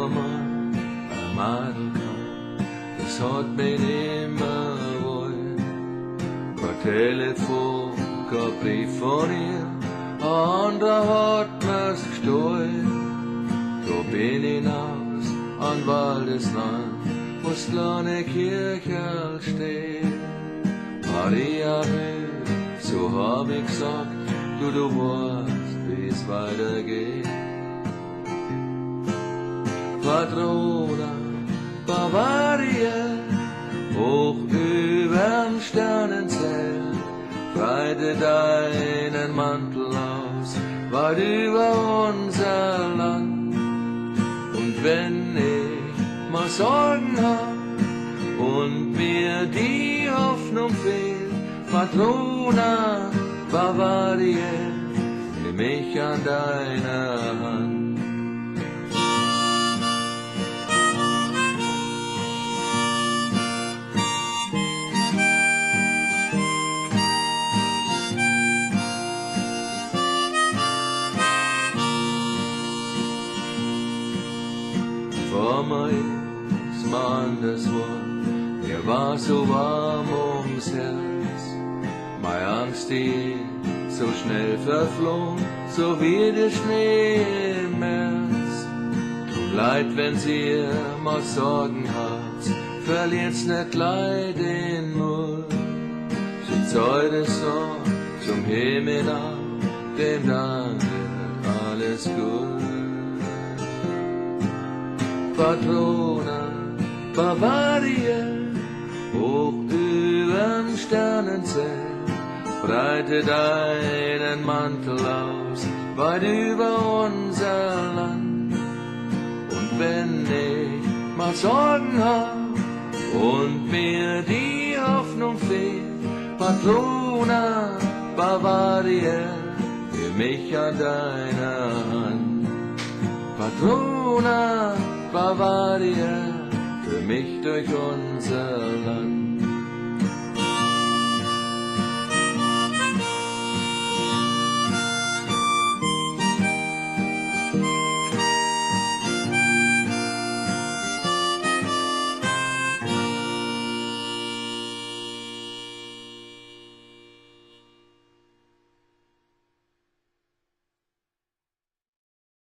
man ermanen kann. Es hat mich immer wollen. Kein Telefon, kein Brief von ihr, ein anderer hat mir's gestohlen. Da bin ich hinaus an Waldesrand, wo's kleine Kirche steht. Maria will, so hab ich gesagt, du weißt, wie's weitergeht. Patrona, Bavaria, hoch überm Sternenzelt, breite deinen Mantel aus, weit über unser Land. Und wenn ich mal Sorgen hab und mir die Hoffnung fehlt, Patrona, Bavaria, nimm mich an deiner Hand. Vor mir ist man das Wort, mir war so warm ums Herz. Meine Angst, die so schnell verflogen, so wie der Schnee im März. Tut leid, wenn's ihr mal Sorgen habt, verliert's nicht gleich den Mut. Schickt's heute so zum Himmel auf, dem Dank alles gut. Patrona, Bavaria, hoch überm Sternenzelt, breite deinen Mantel aus, weit über unser Land. Und wenn ich mal Sorgen hab und mir die Hoffnung fehlt, Patrona, Bavaria, nimm mich an deiner Hand. Patrona, Bavaria, für mich durch unser Land.